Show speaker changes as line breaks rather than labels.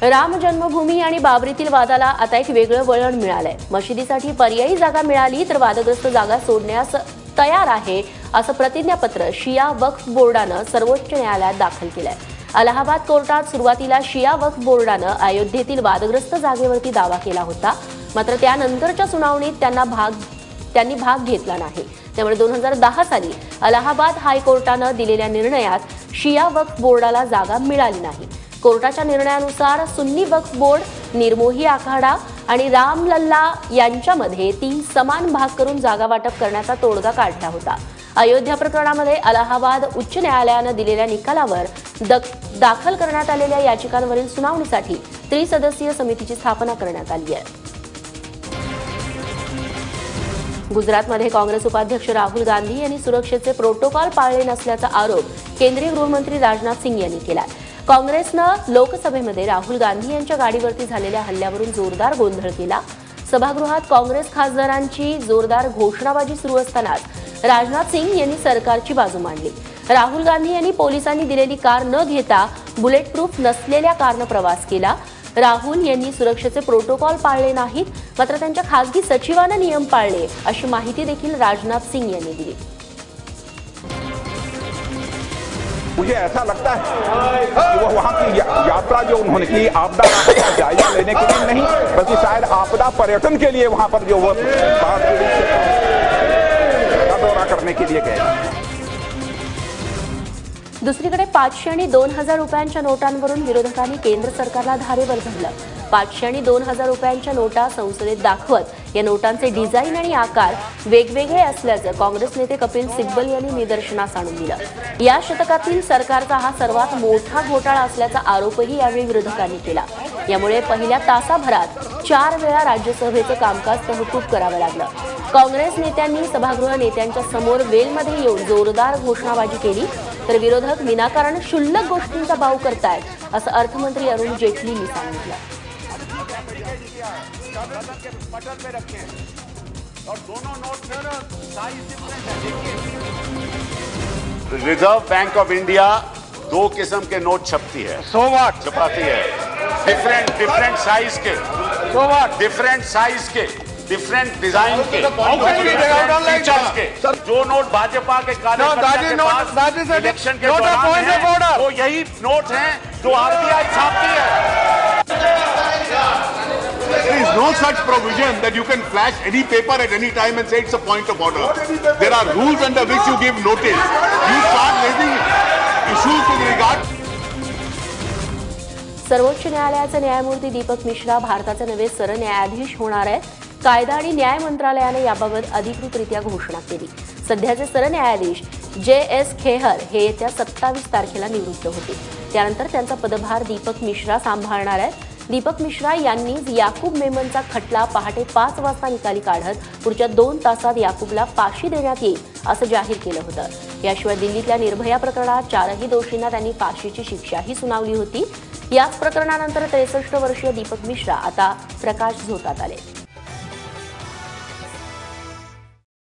राम जन्मभूमी आणि बाबरीतील वादाला आता एक वेगळं वळण मिळालंय। मशिदीसाठी पर्यायी जागा मिळाली तर वादग्रस्त जागा सोडण्यास तयार आहे असं प्रतिज्ञापत्र शिया वक्फ बोर्डानं सर्वोच्च न्यायालयात दाखल केलंय। अलाहाबाद कोर्टात सुरुवातीला शिया वक्फ बोर्डानं अयोध्येतील वादग्रस्त जागेवरती दावा केला होता, मात्र त्यानंतरच्या सुनावणीत त्यांनी भाग घेतला नाही। त्यामुळे 2010 साली अलाहाबाद हायकोर्टानं दिलेल्या निर्णयात शिया वक्फ बोर्डाला जागा मिळाली नाही। कोर्टाच्या निर्णयानुसार सुन्नी वक्फ बोर्ड, निर्मोही आखाडा आणि रामलल्ला यांच्यामध्ये 3 समान भाग करून जागा वाटप करण्याचा तोडगा काढला होता। अयोध्या प्रकरणामध्ये अलाहाबाद उच्च न्यायालयानं दिलेल्या निकालावर दाखल करण्यात आलेल्या याचिकांवरील सुनावणीसाठी त्रिसदस्यीय समितीची स्थापना करण्यात आली आहे। गुजरातमध्ये काँग्रेस उपाध्यक्ष राहुल गांधी यांनी सुरक्षेचे प्रोटोकॉल पाळले नसल्याचा आरोप केंद्रीय गृहमंत्री राजनाथ सिंग यांनी केला। काँग्रेसनं लोकसभेमध्ये राहुल गांधी यांच्या गाडीवरती झालेल्या हल्ल्यावरून जोरदार गोंधळ केला। सभागृहात काँग्रेस खासदारांची जोरदार घोषणाबाजी सुरू असतानाच राजनाथ सिंग यांनी सरकारची बाजू मांडली। राहुल गांधी यांनी पोलिसांनी दिलेली कार न घेता बुलेट प्रूफ नसलेल्या कारनं प्रवास केला। राहुल यांनी सुरक्षेचे प्रोटोकॉल पाळले नाहीत, मात्र त्यांच्या खासगी सचिवानं नियम पाळले अशी माहिती देखील राजनाथ सिंग यांनी दिली।
मुझे ऐसा लगता है कि वो वहाँ की यात्रा जो उन्होंने की आपदा का जायजा लेने के लिए नहीं, बल्कि शायद आपदा पर्यटन के लिए वहाँ पर जो वो दौरा करने के लिए गए।
दुसरीकडे 500 आणि 2000 रुपयांच्या नोटांवरून विरोधकांनी केंद्र सरकारला धारेवर धरलं। 500 आणि 2000 रुपयांच्या नोटा संसदेत दाखवत या नोटांचे डिझाईन आणि आकार वेगवेगळे असल्याचं काँग्रेस नेते कपिल सिब्बल यांनी निदर्शनास आणून दिलं। या शतकातील सरकारचा हा सर्वात मोठा घोटाळा असल्याचा आरोपही यावेळी विरोधकांनी केला। यामुळे पहिल्या तासाभरात 4 वेळा राज्यसभेचं कामकाज तहकूब करावं लागलं। काँग्रेस नेत्यांनी सभागृह नेत्यांच्या समोर वेलमध्ये येऊन जोरदार घोषणाबाजी केली, तर विरोधक विनाकारण क्षुल्लक गोष्टींचा बाऊ करतायत असं अर्थमंत्री अरुण जेटलींनी सांगितलं।
रिजर्व बैंक ऑफ इंडिया 2 किस्म के नोट छपती है, छपाती है, डिफरेंट साइज के, डिफरेंट साइज के, डिफरेंट डिजाइन के, फीचर्स के। जो नोट भाजपा के कार्यकर्ता के इलेक्शन के दौरान है, वो यही नोट हैं जो आरबीआई छापती है।
There is no such provision that you can flash any paper at any time and say it's a point of order. There are rules under which you give notice. You start raising issues with regard.
सर्वोच्च न्यायालयाचे न्यायमूर्ती दीपक मिश्रा भारताचे नवे सरन्यायाधीश होणार आहेत। कायदा आणि न्याय मंत्रालयाने याबाबत अधिकृतरित्या घोषणा केली। सध्याचे सरन्यायाधीश JS खेहर हे येत्या 27 तारखेला निवृत्त होतील। त्यानंतर त्यांचा पदभार दीपक मिश्रा सांभाळणार आहेत। दीपक मिश्रा यांनी याकूब मेमनचा खटला पहाटे 5 वाजता निकाली काढत पुढच्या 2 तासात याकूबला फाशी देण्यात येईल असं जाहीर केलं होतं। याशिवाय दिल्लीतल्या निर्भया प्रकरणात 4ही दोषींना त्यांनी फाशीची शिक्षाही सुनावली होती। याच प्रकरणानंतर 63 वर्षीय दीपक मिश्रा आता प्रकाश झोतात आले।